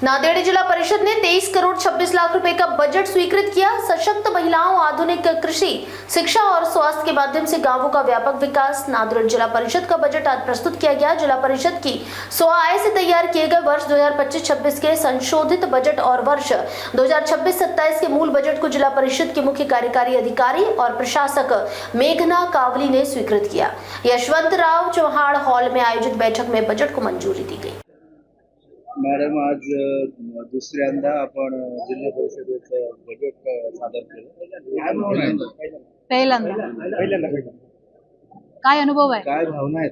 नांदेड़ जिला परिषद ने 23 करोड़ 26 लाख रुपए का बजट स्वीकृत किया। सशक्त महिलाओं, आधुनिक कृषि, शिक्षा और स्वास्थ्य के माध्यम से गांवों का व्यापक विकास। नांदेड़ जिला परिषद का बजट आज प्रस्तुत किया गया। जिला परिषद की स्वआय से तैयार किए गए वर्ष 2025-26 के संशोधित बजट और वर्ष 2026-27 के मूल बजट को जिला परिषद के मुख्य कार्यकारी अधिकारी और प्रशासक मेघना कावली ने स्वीकृत किया। यशवंतराव चव्हाण हॉल में आयोजित बैठक में बजट को मंजूरी दी गई। मॅडम, आज दुसऱ्यांदा आपण जिल्हा परिषदेचं बजेट सादर केलं। पहिल्यांदा काय अनुभव आहे काय भावना आहेत?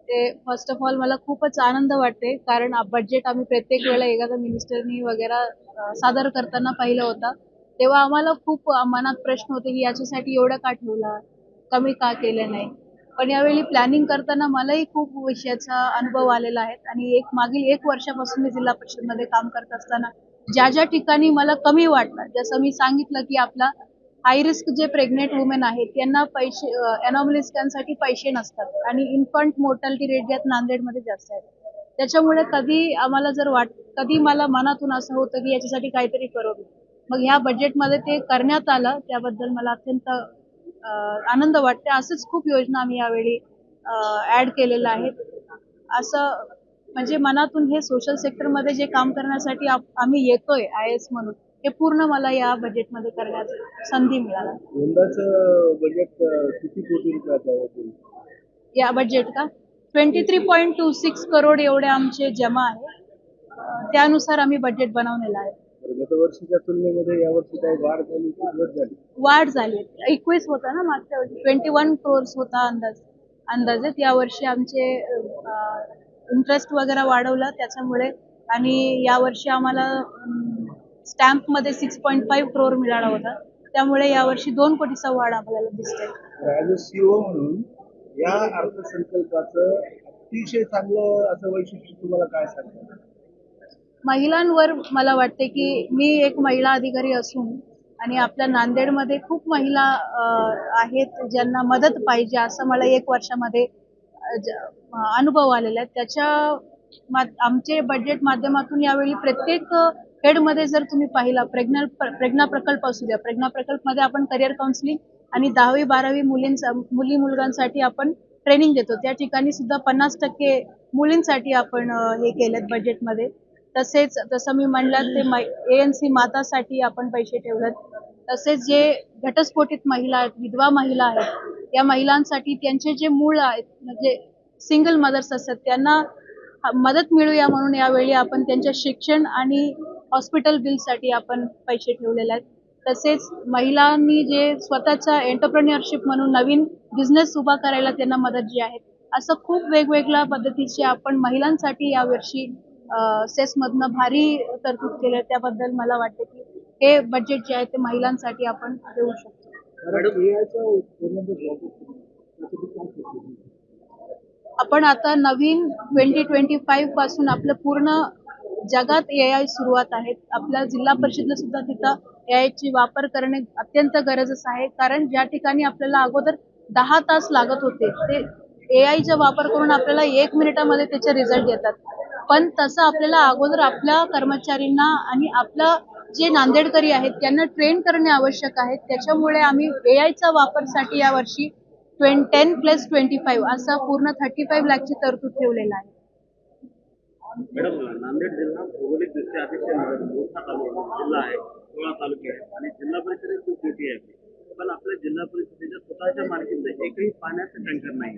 ते फर्स्ट ऑफ ऑल मला खूपच आनंद वाटते, कारण बजेट आम्ही प्रत्येक वेळेला एखादा मिनिस्टरनी वगैरे सादर करताना पाहिलं होतं, तेव्हा आम्हाला खूप मनात प्रश्न होते की याच्यासाठी एवढं का ठेवलं, कमी का केलं नाही. पण यावेळी प्लॅनिंग करताना मलाही खूप विषयाचा अनुभव आलेला आहे आणि मागील 1 वर्षापासून मी जिल्हा परिषदमध्ये काम करत असताना ज्या ज्या ठिकाणी मला कमी वाटलं, जसं मी सांगितलं की आपला हाय रिस्क जे प्रेग्नेंट वुमेन आहेत त्यांना पैसे एनॉमली स्कॅनसाठी पैसे नसतात आणि इन्फंट मोर्टॅलिटी रेट यात नांदेडमध्ये जास्त आहे. त्याच्यामुळे कधी मला मनातून असं होतं की याच्यासाठी काहीतरी करावं. मग ह्या बजेटमध्ये ते करण्यात आलं, त्याबद्दल मला अत्यंत आनंद वाटते. असंच खूप योजना आम्ही यावेळी ऍड केलेल्या आहेत. असं म्हणजे मनातून हे सोशल सेक्टरमध्ये जे काम करण्यासाठी आम्ही येतोय IAS म्हणून, हे पूर्ण मला या बजेटमध्ये करण्याची संधी मिळाली. यंदाचं बजेट किती कोटी रुपयाचं होतं? या बजेट का 23.26 करोड एवढे आमचे जमा आहे. त्यानुसार आम्ही बजेट बनवलेलं आहे. गतवर्षीच्या तुलनेमध्ये यावर्षी काही वाढ झाली की घट झाली? वाढ झाली. 21 होता ना मागच्या वर्षी, 21 करोड्स होता अंदाजे. यावर्षी आमचे इंटरेस्ट वगैरे वाढवला त्याच्यामुळे, आणि यावर्षी आम्हाला स्टॅम्प मध्ये 6.5 करोड मिळाला होता, त्यामुळे यावर्षी 2 कोटीचा वाढ आपल्याला दिसते. ॲज CEO म्हणून या अर्थसंकल्पाचं अतिशय चांगलं असं वैशिष्ट्य तुम्हाला काय सांगतं? महिलांवर मला वाटते की मी एक महिला अधिकारी असून आणि आपल्या नांदेडमध्ये खूप महिला आहेत ज्यांना मदत पाहिजे, असं मला 1 वर्षामध्ये अनुभव आलेला आहे. आमचे बजेट माध्यमातून यावेळी प्रत्येक हेडमध्ये जर तुम्ही पाहिला, प्रज्ञा प्रकल्प असू द्या, प्रज्ञा प्रकल्पमध्ये आपण करिअर काउन्सिलिंग आणि 10वी-12वी मुलींसाठी आपण ट्रेनिंग देतो. त्या ठिकाणी सुद्धा 50% मुलींसाठी आपण हे केलेत बजेटमध्ये. तसेच जसं मी म्हणलं ते ANC मातासाठी आपण पैसे ठेवलेत. तसेच जे घटस्फोटित महिला आहेत, विधवा महिला आहेत, या महिलांसाठी त्यांचे जे मूळ आहेत म्हणजे सिंगल मदर्स असतात त्यांना मदत मिळूया म्हणून यावेळी आपण त्यांच्या शिक्षण आणि हॉस्पिटल बिलसाठी आपण पैसे ठेवलेले आहेत. तसेच महिलांनी जे स्वतःचा एंटरप्रेन्युअरशिप म्हणून नवीन बिझनेस उभा करायला त्यांना मदत जी आहे, असं खूप वेगवेगळ्या पद्धतीचे आपण महिलांसाठी यावर्षी सेस मधनं भारी तरतूद केलं. त्याबद्दल मला वाटतं की हे बजेट जे आहे ते महिलांसाठी आपण देऊ शकतो. आपण आता नवीन 2025 पासून आपलं पूर्ण जगात AI सुरुवात आहे. आपल्या जिल्हा परिषदला सुद्धा तिथं AI ची वापर करणे अत्यंत गरजेचं आहे, कारण ज्या ठिकाणी आपल्याला अगोदर 10 तास लागत होते, ते AI चा वापर करून आपल्याला 1 मिनिटामध्ये त्याचे रिझल्ट येतात. पण तसं आपल्याला अगोदर आपल्या कर्मचाऱ्यांना आणि आपलं जे नांदेडकरी आहेत त्यांना ट्रेन करणे आवश्यक आहे. त्याच्यामुळे आम्ही AI चा वापरसाठी यावर्षी 10+25 असा पूर्ण 35 लाखची तरतूद ठेवलेला आहे. मॅडम, नांदेड जिल्हा भौगोलिकदृष्ट्या अतिशय मोठा जिल्हा आहे, 16 तालुके आहेत आणि जिल्हा परिषद खूप मोठी आहे. पण आपल्या जिल्हा परिषदेच्या स्वतःच्या मार्केटचं एकही पाण्याचं टँकर नाही.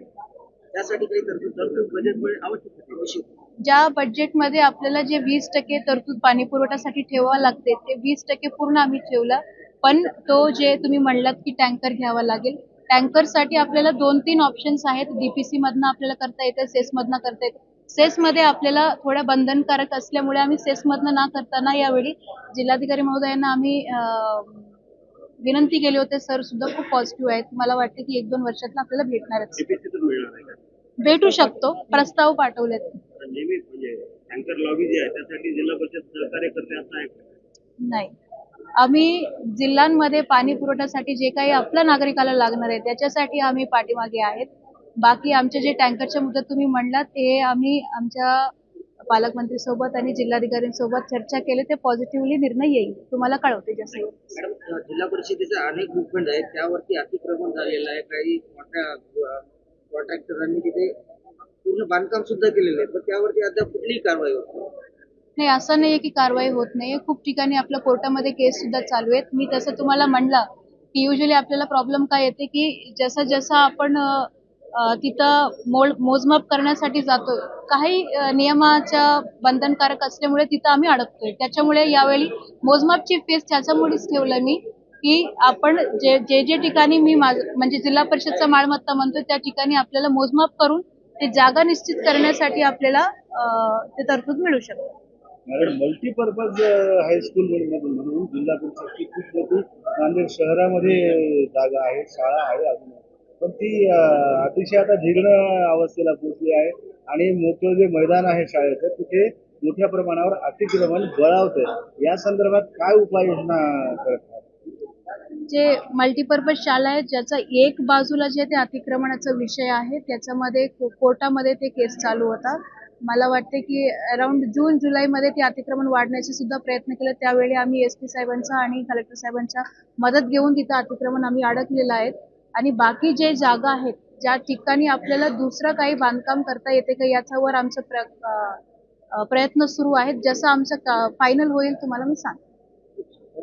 त्यासाठी काही तरतूद बजेटमध्ये आवश्यक होती. ज्या बजेटमध्ये आपल्याला जे 20% तरतूद पाणी पुरवठ्यासाठी ठेवावं लागते, ते 20% पूर्ण आम्ही ठेवलं. पण तो जे तुम्ही म्हणलात की टँकर घ्यावा लागेल, टँकरसाठी आपल्याला 2-3 ऑप्शन्स आहेत. DPC मधनं आपल्याला करता येतं, सेस मधनं करता येतं. सेस मध्ये आपल्याला थोडं बंधनकारक असल्यामुळे आम्ही सेस मधनं ना करताना यावेळी जिल्हाधिकारी महोदयांना आम्ही विनंती केली होती. सर सुद्धा खूप पॉझिटिव्ह आहेत. मला वाटतं की 1-2 वर्षात आपल्याला भेटणारच. भेटू शकतो, प्रस्ताव पाठवलेत. नेहमी म्हणजे टँकर लॉबी जी आहे त्यासाठी जिल्हा परिषद सहकार्य करते असं आहे? नाही. आम्ही जिल्ह्यांमध्ये पाणी पुरवठ्यासाठी जे काही आपल्या नागरिकाला लागणार आहे त्याच्यासाठी आम्ही पाठीमागे आहेत. बाकी आमचे जे टँकरच्या मुद्दे तुम्ही म्हणलात ते आम्ही आमच्या पालकमंत्री सोबत आणि जिल्हाधिकाऱ्यांसोबत चर्चा केली ते पॉझिटिव्हली निर्णय येईल, तुम्हाला कळवते जसं येईल. मॅडम, जिल्हा परिषदेचे अनेक भूखंड आहेत त्यावरती अतिक्रमण झालेलं आहे. काही मोठ्या कॉन्ट्रॅक्टरांनी तिथे पूर्ण बांधकाम सुद्धा केलेलं आहे, पण त्यावरती अद्याप कुठलीही कारवाई होत नाही. नाही, असं नाहीये की कारवाई होत नाही. खूप ठिकाणी आपल्या कोर्टामध्ये केस सुद्धा चालू आहेत. मी तसं तुम्हाला म्हणलं की युजली आपल्याला प्रॉब्लेम काय येते की जसं जसं आपण तिथं मोजमाप करण्यासाठी जातोय, काही नियमाच्या बंधनकारक असल्यामुळे तिथं आम्ही अडकतोय. त्याच्यामुळे यावेळी मोजमापची फेस त्याच्यामुळेच ठेवलं मी की आपण जे जे ठिकाणी मी म्हणजे जिल्हा परिषदचा मालमत्ता म्हणतोय त्या ठिकाणी आपल्याला मोजमाप करून ते जागा निश्चित करण्यासाठी आपल्याला ते तरतूद मिळू शकते. मॅडम, मल्टीपर्पज हायस्कूल म्हणून जिल्हा परिषदची खूप मोठी नांदेड शहरामध्ये जागा आहे, शाळा आहे अजून, पण ती अतिशय आता जीर्ण अवस्थेला पोहोचली आहे आणि मोठं जे मैदान आहे शाळेचं तिथे मोठ्या प्रमाणावर अतिक्रमण बळावतंय. या संदर्भात काय उपाययोजना करतात? जे मल्टीपर्पज शाळा आहेत ज्याचा एक बाजूला जे ते अतिक्रमणाचा विषय आहे त्याच्यामध्ये कोर्टामध्ये ते केस चालू होता. मला वाटते की अराउंड जून जुलैमध्ये ते अतिक्रमण वाढण्याचे सुद्धा प्रयत्न केले. त्यावेळी आम्ही SP साहेबांचा आणि कलेक्टर साहेबांच्या मदत घेऊन तिथं अतिक्रमण आम्ही अडकलेलं आहे. आणि बाकी जे जागा आहेत ज्या ठिकाणी आपल्याला दुसरं काही बांधकाम करता येते का याच्यावर आमचं प्रयत्न सुरू आहेत. जसं आमचं फायनल होईल तुम्हाला मी सांगते.